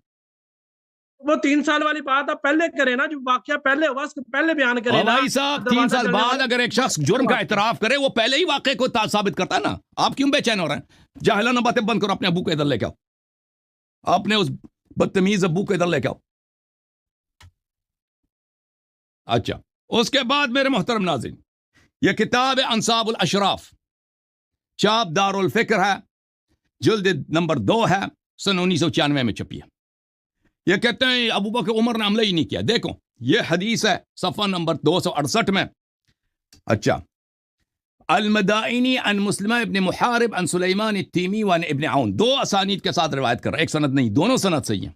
وہ 3 سال والی بات آپ پہلے کریں نا، جو واقعہ پہلے ہوا اس کو پہلے بیان کریں نا. بھائی صاحب 3 سال بعد اگر ایک شخص جرم کا اعتراف کرے وہ پہلے ہی واقعے کو ثابت کرتا ہے نا. آپ کیوں بے چین ہو رہے ہیں؟ جاہلانہ باتیں بند کرو، اپنے ابو کو ادھر لے کے آؤ. اپنے اس بدتمیز ابو کو ادھر لے کے آؤ. اچھا، اس کے بعد میرے محترم ناظرین، یہ کتاب ہے انصاب الاشراف، چاپ دار الفکر ہے، جلد نمبر 2 ہے، سن 1996 میں چھپی ہے. یہ کہتے ہیں ابو بکر عمر نے حملہ ہی نہیں کیا. دیکھو یہ حدیث ہے صفحہ نمبر 268 میں. اچھا، المدائنی عن مسلمہ ابن محارب عن سلیمان التیمی وعن ابن عون، 2 اسانید کے ساتھ روایت کر رہا ہے، ایک سند نہیں، دونوں سند صحیح ہیں.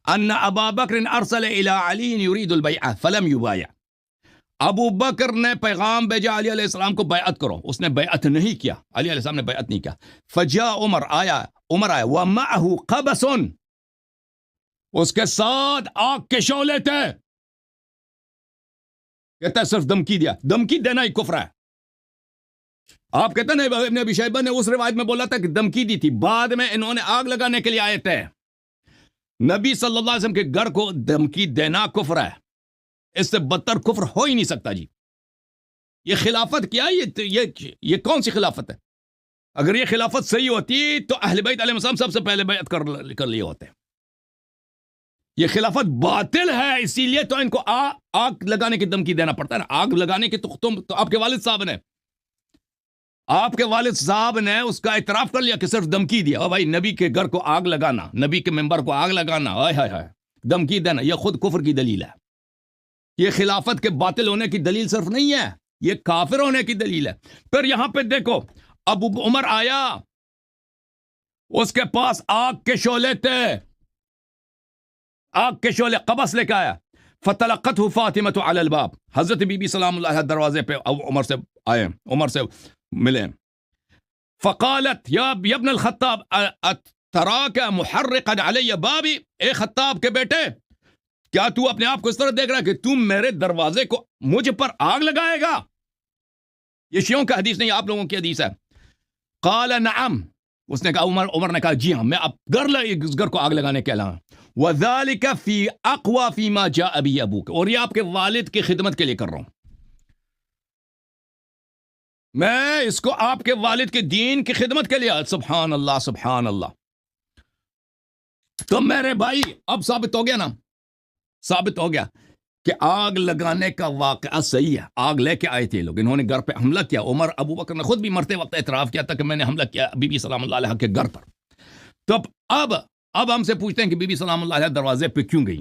ان ابا بکر ارسل الى علی یرید البیعہ فلم یبایع. ابو بکر نے پیغام بھیجا علی علیہ السلام کو بیعت کرو، اس نے بیعت نہیں کیا، علی علیہ السلام نے بیعت نہیں کیا. فجاء عمر آیا ومعه قبس، اس کے ساتھ آگ کے شعلے تھے. کہتا ہے صرف دھمکی دیا. دھمکی دینا ہی کفر ہے. آپ کہتے ہیں ابن ابی شیبہ نے اس روایت میں بولا تھا کہ دھمکی دی تھی، بعد میں انہوں نے آگ لگانے کے لیے آئے تھے. نبی صلی اللہ علیہ وسلم کے گھر کو دھمکی دینا کفر ہے. اس سے بدتر کفر ہو ہی نہیں سکتا جی. یہ خلافت کیا؟ یہ کون سی خلافت ہے؟ اگر یہ خلافت صحیح ہوتی تو اہل بیت علیہ السلام سب سے پہلے بیعت کر لیے ہوتے. یہ خلافت باطل ہے، اسی لیے تو ان کو آگ لگانے کی دھمکی دینا پڑتا ہے نا. آگ لگانے کی تو آپ کے والد صاحب نے اس کا اعتراف کر لیا کہ صرف دھمکی دیا. او بھائی نبی کے گھر کو آگ لگانا، نبی کے ممبر کو آگ لگانا، ہائے ہائے دھمکی دینا، یہ خود کفر کی دلیل ہے. یہ خلافت کے باطل ہونے کی دلیل صرف نہیں ہے، یہ کافر ہونے کی دلیل ہے. پھر یہاں پہ دیکھو ابو عمر آیا، اس کے پاس آگ کے شعلے تھے. آگ کے شعلے قبس لے کے آیا. فتلقته فاطمۃ علی الباب. حضرت بی بی سلام اللہ علیہ دروازے پہ عمر سے آئے, عمر سے ملے. فقالت یا ابن الخطاب تراک محرقا علی بابی. اے خطاب کے بیٹے, کیا تو اپنے آپ کو اس طرح دیکھ رہا ہے کہ تم میرے دروازے کو مجھ پر آگ لگائے گا؟ یہ شیعوں کا حدیث نہیں, آپ لوگوں کی حدیث ہے. قال نعم. اس نے کہا, عمر نے کہا جی ہاں, میں اب اس گھر کو آگ لگانے کے علاوہ. وَذَلِكَ فِي أَقْوَى فِي مَا جَاءَ بِهِ أَبُوكَ. اور یہ آپ کے والد کی خدمت کے لیے کر رہا ہوں. میں اس کو آپ کے والد کے دین کی خدمت کے لیے. سبحان اللہ سبحان اللہ. تو میرے بھائی اب ثابت ہو گیا نا, ثابت ہو گیا کہ آگ لگانے کا واقعہ صحیح ہے. آگ لے کے آئے تھے لوگ, انہوں نے گھر پہ حملہ کیا. عمر ابو بکر نے خود بھی مرتے وقت اعتراف کیا تھا کہ میں نے حملہ کیا بی بی سلام اللہ علیہ کے گھر پر. تو اب ہم سے پوچھتے ہیں کہ بی بی سلام اللہ علیہ دروازے پہ کیوں گئی؟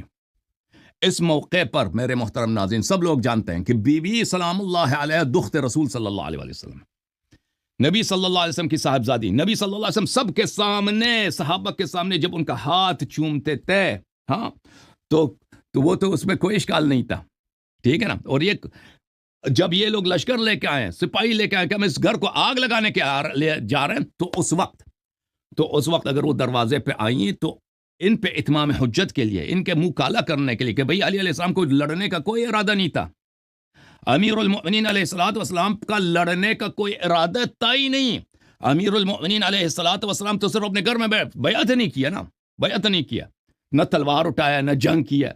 اس موقع پر میرے محترم ناظرین, سب لوگ جانتے ہیں کہ بی بی سلام اللہ علیہ دخت رسول صلی اللہ علیہ وسلم, نبی صلی اللہ علیہ وسلم کی صاحبزادی. نبی صلی اللہ علیہ وسلم سب کے سامنے, صحابہ کے سامنے جب ان کا ہاتھ چومتے تھے, ہاں, تو وہ تو اس میں کوئی اشکال نہیں تھا, ٹھیک ہے نا. اور یہ جب یہ لوگ لشکر لے کے آئے, سپاہی لے کے آئے کہ ہم اس گھر کو آگ لگانے کے جا رہے ہیں, تو اس وقت اگر وہ دروازے پہ آئیں تو ان پہ اتمام حجت کے لیے, ان کے منہ کالا کرنے کے لیے کہ بھئی علی علیہ السلام کو لڑنے کا کوئی ارادہ نہیں تھا. امیر المؤمنین علیہ الصلوۃ والسلام کا لڑنے کا کوئی ارادہ تھا ہی نہیں. امیر المؤمنین علیہ الصلوۃ والسلام تو صرف اپنے گھر میں بیعت نہیں کیا نا, بیعت نہیں کیا, نہ تلوار اٹھایا, نہ جنگ کیا.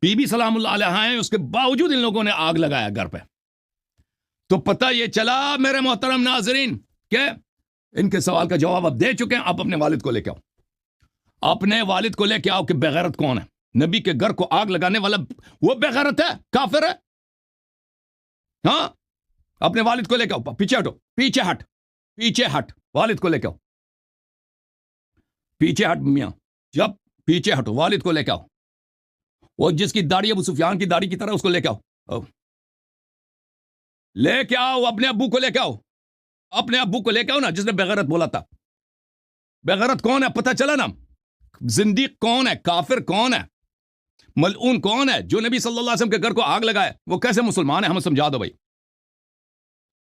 بی بی سلام اللہ علیہ ہیں, اس کے باوجود ان لوگوں نے آگ لگایا گھر پہ. تو پتہ یہ چلا میرے محترم ناظرین کہ ان کے سوال کا جواب اب دے چکے ہیں. آپ اپنے والد کو لے کے آؤ, اپنے والد کو لے کے آؤ کہ بغیرت کون ہے. نبی کے گھر کو آگ لگانے والا وہ بغیرت ہے, کافر ہے. ہاں, اپنے والد کو لے کے آؤ. پیچھے ہٹو, پیچھے ہٹ, والد کو لے کے آؤ. پیچھے ہٹ میاں, جب پیچھے ہٹو, والد کو لے کے آؤ. وہ جس کی داڑھی ابو سفیان کی داڑھی کی طرح, اس کو لے کے آؤ. لے کے آؤ, اپنے ابو کو لے کے آؤ. اپنے ابو کو لے کے آؤ نا, جس نے بغیرت بولا تھا. بغیرت کون ہے پتہ چلا نا. زندیق کون ہے, کافر کون ہے, ملعون کون ہے جو نبی صلی اللہ علیہ وسلم کے گھر کو آگ لگائے. وہ کیسے مسلمان ہے, ہمیں سمجھا دو بھائی.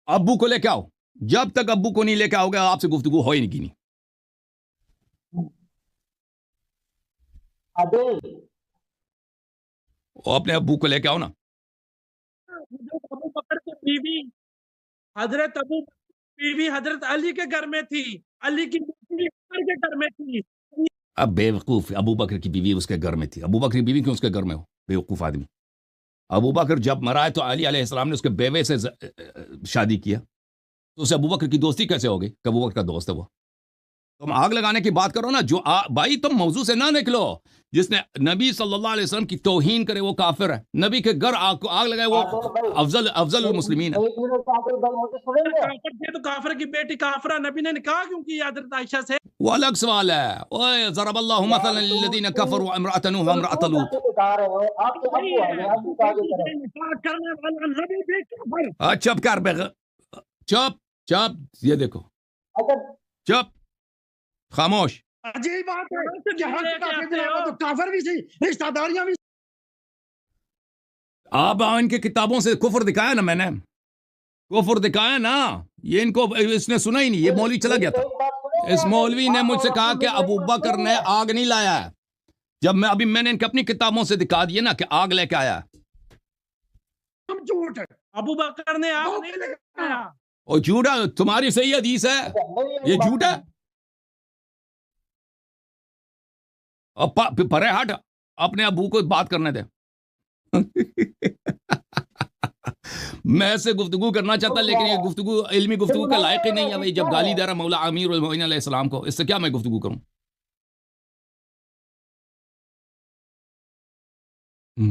ابو کو لے کے آؤ. جب تک ابو کو نہیں لے کے آؤ گے آپ سے گفتگو ہو ہی نہیں گی. اپنے ابو کو لے کے آؤ نا. ابو بکر کی بیوی حضرت ابو بیوی حضرت علی کے گھر میں تھی, علی کی بیوی عمر کے گھر میں تھی. اب بے وقوف, ابو بکر کی بیوی اس کے گھر میں تھی. ابو بکر کی بیوی کیوں اس کے گھر میں ہو, بے وقوف آدمی. ابو بکر جب مرا ہے تو علی علیہ السلام نے اس کے بیوے سے شادی کیا, تو اسے ابو بکر کی دوستی کیسے ہوگی کہ ابو بکر کا دوست ہے وہ. تم آگ لگانے کی بات کرو نا, جو بھائی تم موضوع سے نہ نکلو. جس نے نبی صلی اللہ علیہ وسلم کی توہین کرے وہ کافر ہے. نبی کے گھر آگ لگائے وہ افضل المسلمین ہے. تو کافر کی بیٹی کافرہ, نبی نے نکاح کیوں کیا حضرت عائشہ سے؟ وہ الگ سوال ہے. اوے ضرب اللہ مثلا للذین کفروا امرأۃ نوح وامرأۃ لوط. چپ کر بے, چپ, یہ دیکھو, چپ, خاموش. عجیب بات ہے, کافر بھی سی, رشتہ داریاں بھی. آپ ان کی کتابوں سے کفر دکھایا نا, میں نے کفر دکھایا نا. یہ ان کو اس نے سنا ہی نہیں. یہ مولوی چلا گیا تھا. اس مولوی نے مجھ سے کہا کہ ابو بکر نے آگ نہیں لایا ہے, جب میں نے ان کی اپنی کتابوں سے دکھا دیا نا کہ آگ لے کے آیا. جھوٹ ہے, ابو بکر نے آگ نہیں لگایا. اور جھوٹا, تمہاری صحیح حدیث ہے, یہ جھوٹ ہے. پرے ہٹ, اپنے ابو کو بات کرنے دے. میں سے گفتگو کرنا چاہتا, لیکن یہ گفتگو علمی گفتگو کا لائق ہی نہیں ہے. جب گالی دے رہا مولا امیر المؤمنین علیہ السلام کو, اس سے کیا میں گفتگو کروں.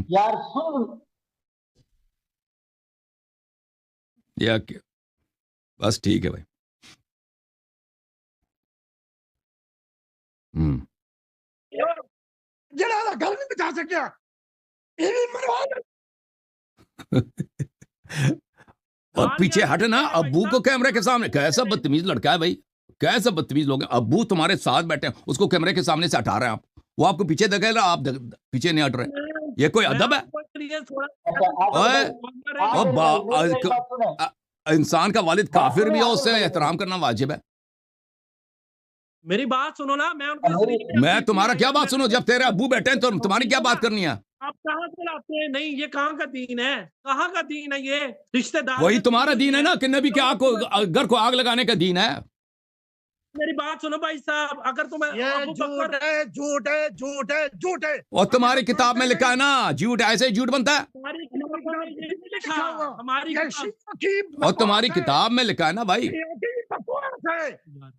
یار یا بس ٹھیک ہے بھائی. جنازہ گھر میں بچا سکیا, اور پیچھے ہٹ نا ابو کو کیمرے کے سامنے. کیسا بدتمیز لڑکا ہے بھائی, کیسا بدتمیز لوگ ہیں. ابو تمہارے ساتھ بیٹھے ہیں, اس کو کیمرے کے سامنے سے ہٹا رہے ہیں آپ. وہ آپ کو پیچھے دھکیل رہا، آپ پیچھے نہیں ہٹ رہے. یہ کوئی ادب ہے؟ انسان کا والد کافر بھی ہو، اس سے احترام کرنا واجب ہے. میری بات سنو نا. میں تمہارا کیا بات سنو؟ جب تیرے ابو بیٹھے ہیں تو تمہاری کیا بات کرنی ہے؟ آپ کہاں سے لاتے ہیں؟ نہیں، یہ کہاں کا دین ہے؟ کہاں کا دین ہے یہ؟ رشتہ دار وہی تمہارا دین ہے نا کہ نبی کے آگ کو گھر کو آگ لگانے کا دین ہے. میری بات سنو بھائی صاحب، اگر تمہیں جھوٹ ہے. اور تمہاری کتاب میں لکھا ہے نا، جھوٹ ایسے ہی جھوٹ بنتا ہے. اور تمہاری کتاب میں لکھا ہے نا بھائی،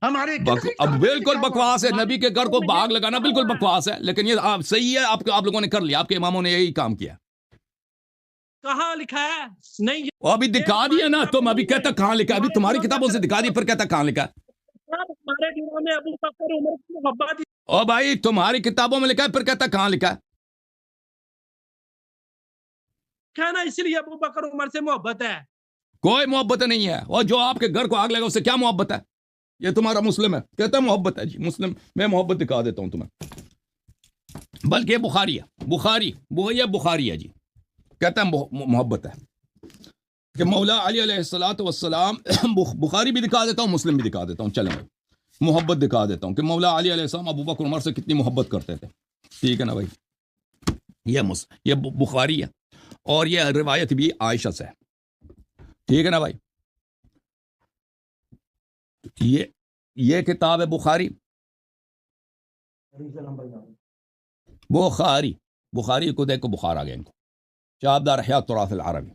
ہماری اب بالکل بکواس ہے. نبی کے گھر کو آگ لگانا بالکل بکواس ہے، لیکن یہ صحیح ہے. آپ لوگوں نے کر لیا، آپ کے اماموں نے یہی کام کیا. کہاں لکھا ہے؟ نہیں، وہ ابھی دکھا دیا نا. تم ابھی کہتا کہاں لکھا؟ ابھی تمہاری کتابوں سے دکھا دیا، پھر کہتا کہاں لکھا. ہمارے دنوں میں ابو بکر عمر کی محبت ہی. او بھائی تمہاری کتابوں میں لکھا ہے، پھر کہتا کہاں لکھا. نا اس لیے ابو بکر عمر سے محبت ہے. کوئی محبت نہیں ہے. اور جو آپ کے گھر کو آگ لگا اس سے کیا محبت ہے؟ یہ تمہارا مسلم ہے، کہتا ہے محبت ہے. جی مسلم، میں محبت دکھا دیتا ہوں تمہیں. بلکہ یہ بخاری ہے، بخاری ہے جی. کہتا ہے محبت ہے کہ مولا علی علیہ السلام بخاری بھی دکھا دیتا ہوں، مسلم بھی دکھا دیتا ہوں. چلیں بھائی، محبت دکھا دیتا ہوں کہ مولا علی علیہ السلام ابو بکر عمر سے کتنی محبت کرتے تھے. ٹھیک ہے نا بھائی؟ یہ بخاری ہے، اور یہ روایت بھی عائشہ سے ہے. ٹھیک ہے نا بھائی؟ یہ کتاب ہے بخاری. بخاری کو دیکھو، بخار آ گیا ان کو. شابدار حیات تراث العربی،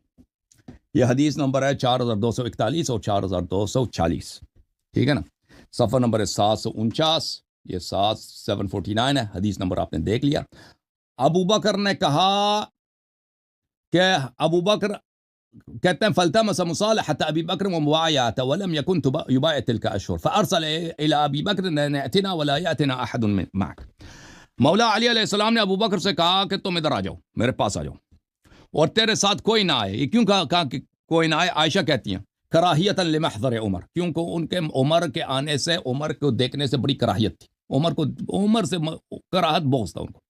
یہ حدیث نمبر ہے 4241 اور 4246. ٹھیک ہے نا؟ صفحہ نمبر ہے 749، یہ 749 ہے. حدیث نمبر آپ نے دیکھ لیا. ابو بکر نے کہا کہ ابو بکر کہتے ہیں فالتمس مصالحة ابی بکر ومبايعته ولم يكن يبايع تلك الاشهر فارسل الى ابی بکر ان ياتنا ولا ياتنا احد معك. مولا علی علیہ السلام نے ابو بکر سے کہا کہ تم ادھر آ جاؤ، میرے پاس آ جاؤ، اور تیرے ساتھ کوئی نہ آئے. یہ کیوں کہا کہ کوئی نہ آئے؟ عائشہ کہتی ہیں کراہیت لمحضر عمر، کیونکہ ان کے عمر کے آنے سے، عمر کو دیکھنے سے بڑی کراہیت تھی. عمر سے کراہت بغض تھا ان کو.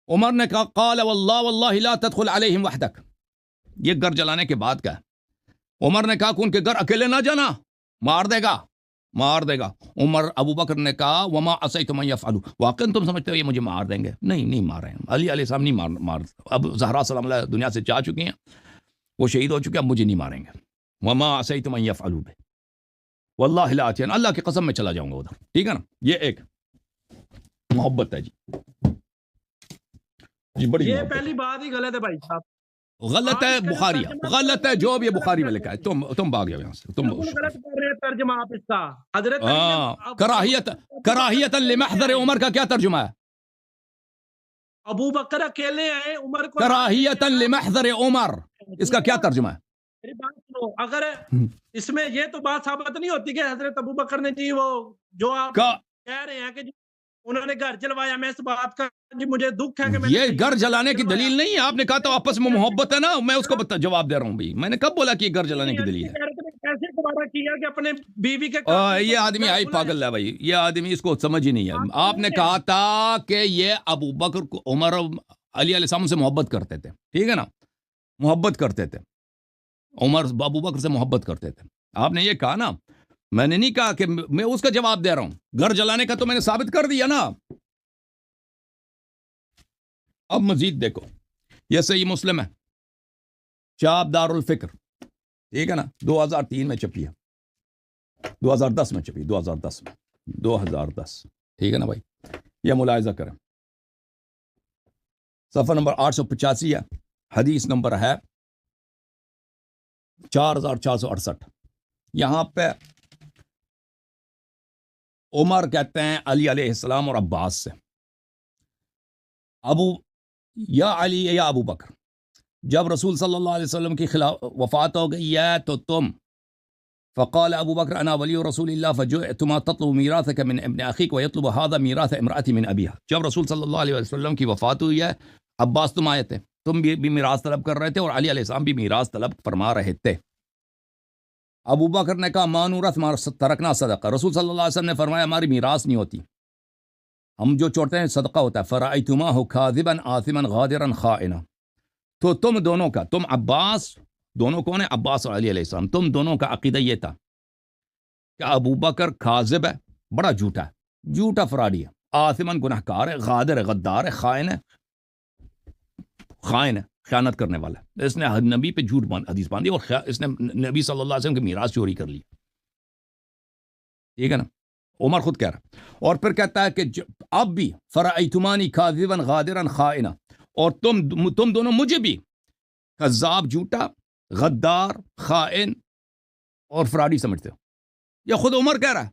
عمر نے کہا قال واللہ لا تدخل علیہم وحدک. یہ گھر جلانے کے بعد کا ہے. عمر نے کہا کہ ان کے گھر اکیلے نہ جانا، مار دے گا. ابو بکر نے کہا وما عصیتم ان یفعلوا، واقعا تم سمجھتے ہو یہ مجھے مار دیں گے؟ نہیں مار رہے ہیں. علی علیہ السلام نہیں مار. اب زہرا سلام اللہ دنیا سے جا چکی ہیں، وہ شہید ہو چکے، اب مجھے نہیں ماریں گے. وما عصیتم ان یفعلوا بہ واللہ لا اتین، اللہ کی قسم میں چلا جاؤں گا ادھر. ٹھیک ہے نا؟ یہ ایک محبت ہے جی بڑی. یہ پہلی بات ہی غلط ہے بھائی صاحب، غلط ہے. بخاری غلط ہے، جو بھی بخاری میں لکھا ہے. تم بھاگ جاؤ یہاں سے. تم غلط کر رہے ہیں ترجمہ آپ اس کا. حضرت کراہیت لمحضر عمر کا کیا ترجمہ ہے؟ ابو بکر اکیلے ہیں، عمر کو کراہیت لمحضر عمر، اس کا کیا ترجمہ ہے؟ میری بات سنو، اگر اس میں یہ تو بات ثابت نہیں ہوتی کہ حضرت ابو بکر نے جی وہ جو آپ کہہ رہے ہیں کہ انہوں نے گھر جلوایا، میں اس بات کا جی مجھے دکھ ہے کہ یہ گھر جلانے کی دلیل نہیں ہے. آپ نے کہا تو آپس میں محبت ہے نا، میں اس کو جواب دے رہا ہوں. بھی میں نے کب بولا کہ یہ گھر جلانے کی دلیل ہے؟ کیسے گوارا کیا کہ اپنے بیوی کے یہ آدمی آئی پاگل ہے بھائی. یہ آدمی اس کو سمجھ ہی نہیں ہے. آپ نے کہا تھا کہ یہ ابو بکر کو عمر علی علیہ السلام سے محبت کرتے تھے. ٹھیک ہے نا؟ محبت کرتے تھے. عمر ابو بکر سے محبت کرتے تھے. آپ نے یہ کہا نا، میں نے نہیں کہا کہ میں اس کا جواب دے رہا ہوں. گھر جلانے کا تو میں نے ثابت کر دیا نا. اب مزید دیکھو، یہ صحیح مسلم ہے، چاپ دار الفکر. ٹھیک ہے نا؟ 2003 میں چھپی ہے، 2010 میں چھپی، 2010. ٹھیک ہے نا بھائی؟ یہ ملاحظہ کریں. صفحہ نمبر 885 ہے. حدیث نمبر ہے 4468. یہاں پہ عمر کہتے ہیں علی علیہ السلام اور عباس سے، یا علی یا ابو بکر، جب رسول صلی اللہ علیہ وسلم کی وفات ہو گئی ہے تو تم، فقال ابو بکر انا ولی رسول اللہ فجئتما تطلب میراثک من ابن اخیک ویطلب هذا میراث امرأتی من ابیها. جب رسول صلی اللہ علیہ وسلم کی وفات ہوئی ہے، عباس تم آئے تھے، تم بھی میراث طلب کر رہے تھے، اور علی علیہ السلام بھی میراث طلب فرما رہے تھے. ابو بکر نے کہا ما نورث ما ترکنا صدقہ. رسول صلی اللہ علیہ وسلم نے فرمایا ہماری میراث نہیں ہوتی، ہم جو چوڑتے ہیں صدقہ ہوتا ہے فرأیتماہ کاذبا آثما غادرا خائنا، تو تم دونوں کا، تم عباس، دونوں کون ہیں؟ عباس اور علی علیہ السلام، تم دونوں کا عقیدہ یہ تھا کہ ابو بکر کاذب ہے، بڑا جھوٹا ہے، جھوٹا فراڈی ہے، آثما گناہگار ہے، غادر ہے، غدار ہے، خائن ہے، خائن ہے، خیانت کرنے والا ہے، اس نے نبی پہ جھوٹ حدیث باندھی اور اس نے نبی صلی اللہ علیہ وسلم کی میراث چوری کر لی، ٹھیک ہے نا؟ عمر خود کہہ رہا، اور پھر کہتا ہے کہ اب بھی فرأیتمانی کاذبا غادرا خائنا، اور تم دونوں مجھے بھی کذاب، جھوٹا، غدار، خائن اور فراڈی سمجھتے ہو۔ یہ خود عمر کہہ رہا ہے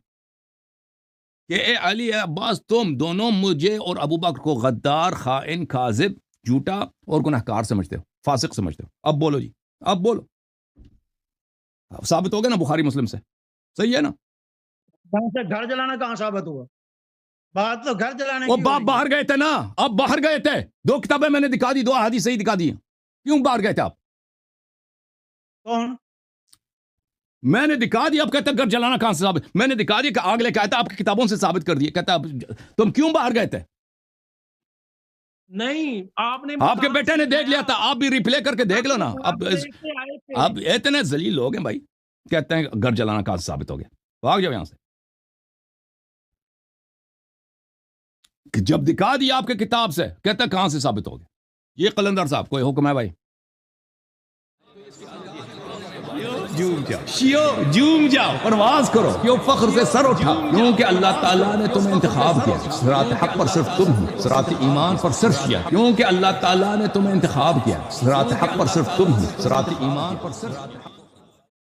کہ اے علی، اے عباس، تم دونوں مجھے اور ابو بکر کو غدار، خائن، کاذب، جھوٹا اور گناہگار سمجھتے ہو، فاسق سمجھتے ہو۔ اب بولو جی، اب بولو، ثابت ہو گیا نا بخاری مسلم سے، صحیح ہے نا؟ سے گھر جلانا کہاں ثابت ہوا؟ بات تو گھر جلانے وہ کی باپ باہر گئے تھے نا، اب باہر گئے تھے، 2 کتابیں میں نے دکھا دی، 2 احادیث صحیح دکھا دی، کیوں باہر گئے تھے آپ؟ کون؟ میں نے دکھا دیا، آپ کہتے ہیں گھر جلانا کہاں سے ثابت؟ میں نے دکھا دیا کہ آگ لے کے آیا تھا، آپ کی کتابوں سے ثابت کر دیا، کہتا تم کیوں باہر گئے تھے؟ نہیں، آپ نے آپ کے بیٹے نے دیکھ لیا تھا، آپ بھی ریپلے کر کے دیکھ لو نا۔ اب اتنے ذلیل لوگ ہیں بھائی، کہتے ہیں گھر جلانا کہاں سے ثابت ہو گیا؟ بھاگ جاؤ یہاں سے، جب دکھا دیا آپ کے کتاب سے، کہتا ہے کہاں سے ثابت ہو گیا؟ یہ قلندر صاحب کوئی حکم ہے بھائی؟ جوم جاؤ، پرواز کرو، کیوں فخر سے سر اٹھا، کیونکہ اللہ تعالیٰ نے تمہیں انتخاب کیا، صراط حق پر صرف تم ہو، صراط ایمان پر صرف کیا، کیونکہ اللہ تعالیٰ نے تمہیں انتخاب کیا، صراط حق پر صرف تم ہو، صراط ایمان پر صرف